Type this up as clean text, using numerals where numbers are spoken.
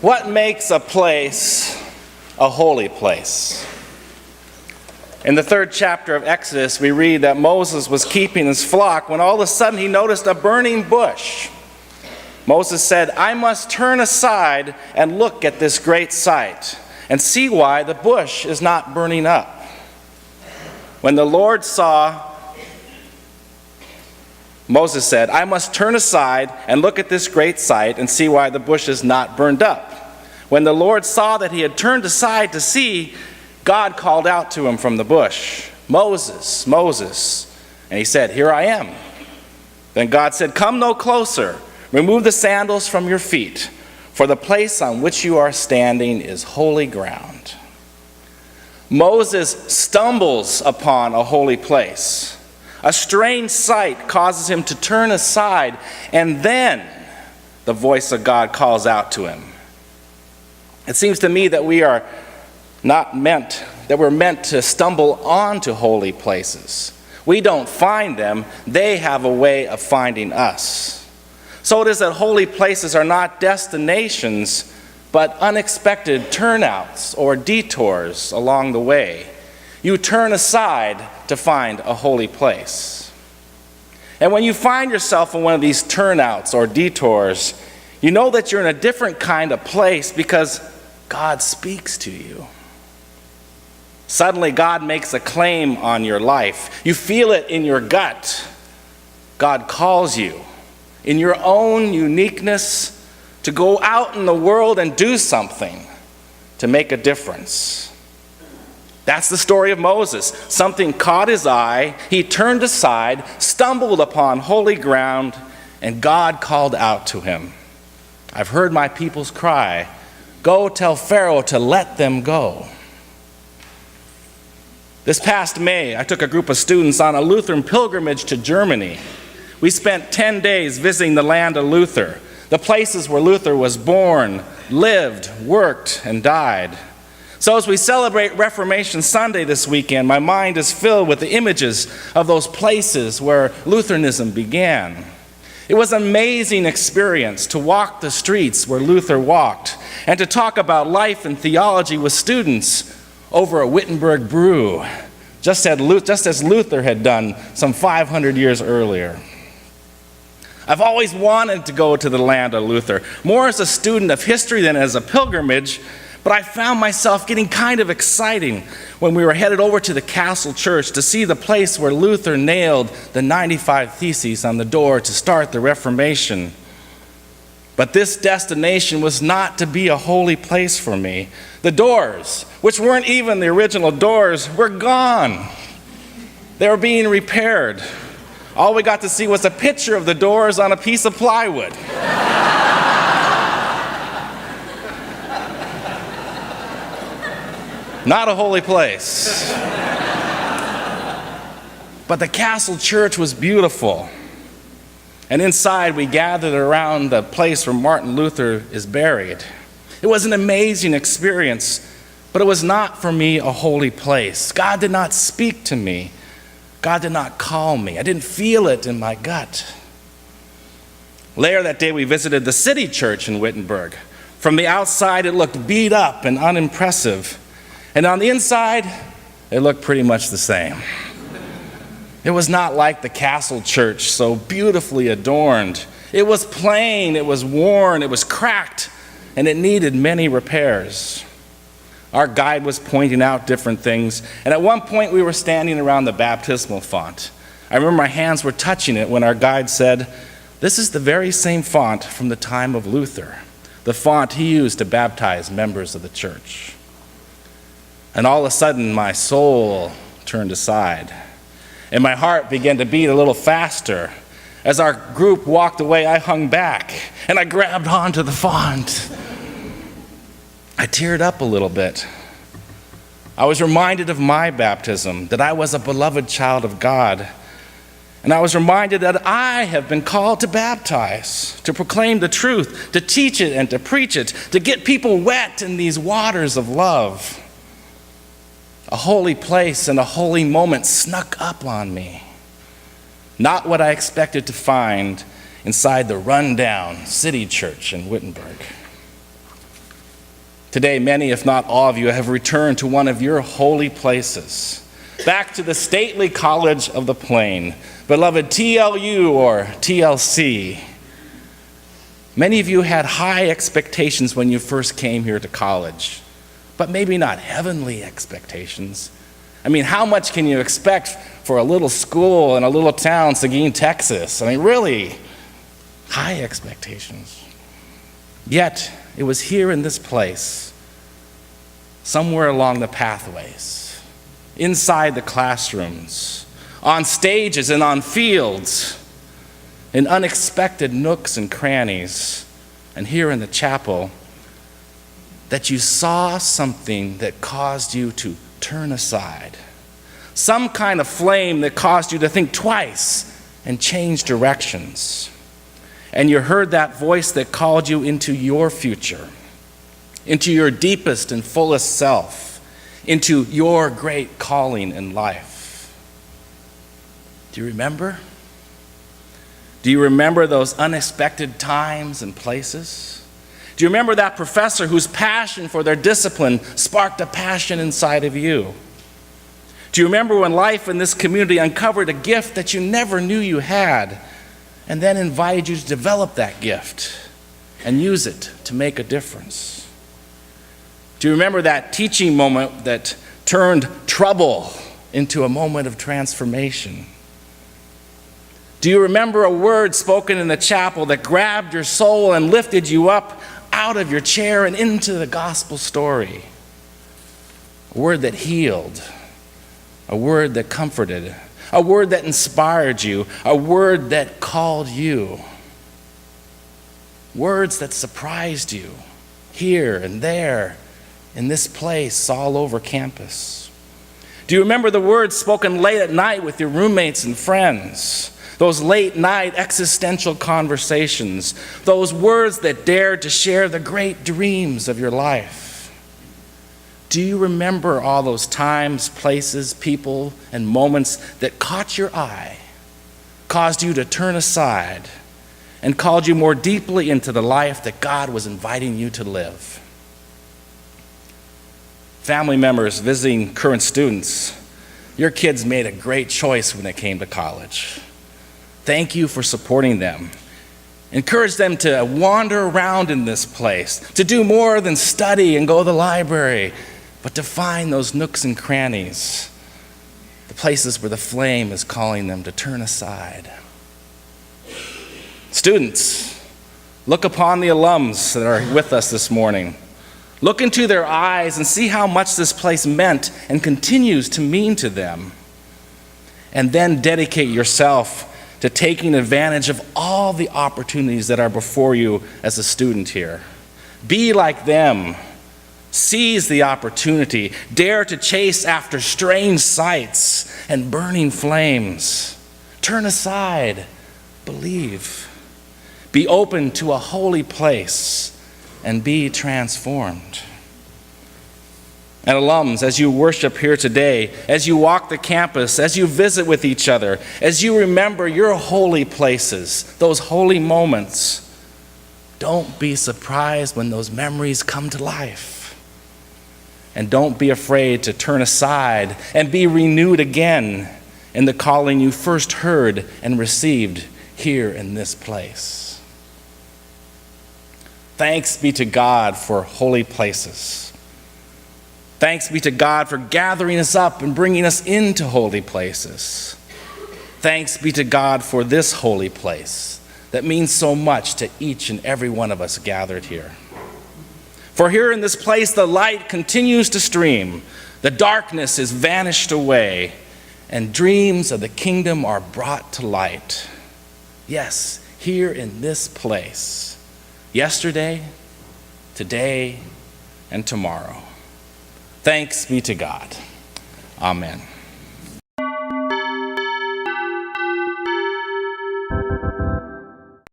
What makes a place a holy place? In the 3rd chapter of Exodus, we read that Moses was keeping his flock when all of a sudden he noticed a burning bush. Moses said, "I must turn aside and look at this great sight and see why the bush is not burning up." When the Lord saw, Moses said, "I must turn aside and look at this great sight and see why the bush is not burned up." When the Lord saw that he had turned aside to see, God called out to him from the bush, "Moses, Moses." And he said, "Here I am." Then God said, "Come no closer. Remove the sandals from your feet, for the place on which you are standing is holy ground." Moses stumbles upon a holy place. A strange sight causes him to turn aside, and then the voice of God calls out to him. It seems to me that we're meant to stumble onto holy places. We don't find them, they have a way of finding us. So it is that holy places are not destinations, but unexpected turnouts or detours along the way. You turn aside to find a holy place. And when you find yourself in one of these turnouts or detours, you know that you're in a different kind of place because God speaks to you. Suddenly, God makes a claim on your life. You feel it in your gut. God calls you in your own uniqueness to go out in the world and do something to make a difference. That's the story of Moses. Something caught his eye, he turned aside, stumbled upon holy ground, and God called out to him. "I've heard my people's cry. Go tell Pharaoh to let them go." This past May, I took a group of students on a Lutheran pilgrimage to Germany. We spent 10 days visiting the land of Luther, the places where Luther was born, lived, worked, and died. So as we celebrate Reformation Sunday this weekend, my mind is filled with the images of those places where Lutheranism began. It was an amazing experience to walk the streets where Luther walked and to talk about life and theology with students over a Wittenberg brew, just as Luther had done some 500 years earlier. I've always wanted to go to the land of Luther, more as a student of history than as a pilgrimage, but I found myself getting kind of excited when we were headed over to the Castle Church to see the place where Luther nailed the 95 Theses on the door to start the Reformation. But this destination was not to be a holy place for me. The doors, which weren't even the original doors, were gone. They were being repaired. All we got to see was a picture of the doors on a piece of plywood. Not a holy place. But the Castle Church was beautiful. And inside we gathered around the place where Martin Luther is buried. It was an amazing experience, but it was not for me a holy place. God did not speak to me. God did not call me. I didn't feel it in my gut. Later that day we visited the city church in Wittenberg. From the outside it looked beat up and unimpressive. And on the inside, it looked pretty much the same. It was not like the Castle Church, so beautifully adorned. It was plain, it was worn, it was cracked, and it needed many repairs. Our guide was pointing out different things, and at one point we were standing around the baptismal font. I remember my hands were touching it when our guide said, "This is the very same font from the time of Luther, the font he used to baptize members of the church." And all of a sudden, my soul turned aside, and my heart began to beat a little faster. As our group walked away, I hung back, and I grabbed onto the font. I teared up a little bit. I was reminded of my baptism, that I was a beloved child of God. And I was reminded that I have been called to baptize, to proclaim the truth, to teach it and to preach it, to get people wet in these waters of love. A holy place and a holy moment snuck up on me. Not what I expected to find, inside the rundown city church in Wittenberg. Today, many, if not all of you, have returned to one of your holy places, back to the stately College of the Plain, beloved TLU or TLC. Many of you had high expectations when you first came here to college, but maybe not heavenly expectations. I mean, how much can you expect for a little school in a little town, Seguin, Texas? I mean, really, high expectations. Yet, it was here in this place, somewhere along the pathways, inside the classrooms, on stages and on fields, in unexpected nooks and crannies, and here in the chapel, that you saw something that caused you to turn aside. Some kind of flame that caused you to think twice and change directions. And you heard that voice that called you into your future, into your deepest and fullest self, into your great calling in life. Do you remember? Do you remember those unexpected times and places? Do you remember that professor whose passion for their discipline sparked a passion inside of you? Do you remember when life in this community uncovered a gift that you never knew you had, and then invited you to develop that gift and use it to make a difference? Do you remember that teaching moment that turned trouble into a moment of transformation? Do you remember a word spoken in the chapel that grabbed your soul and lifted you up out of your chair and into the gospel story? A word that healed, a word that comforted, a word that inspired you, a word that called you. Words that surprised you here and there, in this place, all over campus. Do you remember the words spoken late at night with your roommates and friends? Those late night existential conversations, those words that dared to share the great dreams of your life. Do you remember all those times, places, people, and moments that caught your eye, caused you to turn aside, and called you more deeply into the life that God was inviting you to live? Family members visiting current students, your kids made a great choice when they came to college. Thank you for supporting them. Encourage them to wander around in this place, to do more than study and go to the library, but to find those nooks and crannies, the places where the flame is calling them to turn aside. Students, look upon the alums that are with us this morning. Look into their eyes and see how much this place meant and continues to mean to them. And then dedicate yourself to taking advantage of all the opportunities that are before you as a student here. Be like them. Seize the opportunity. Dare to chase after strange sights and burning flames. Turn aside. Believe. Be open to a holy place and be transformed. And alums, as you worship here today, as you walk the campus, as you visit with each other, as you remember your holy places, those holy moments, don't be surprised when those memories come to life. And don't be afraid to turn aside and be renewed again in the calling you first heard and received here in this place. Thanks be to God for holy places. Thanks be to God for gathering us up and bringing us into holy places. Thanks be to God for this holy place that means so much to each and every one of us gathered here. For here in this place, the light continues to stream, the darkness is vanished away, and dreams of the kingdom are brought to light. Yes, here in this place, yesterday, today, and tomorrow. Thanks be to God. Amen.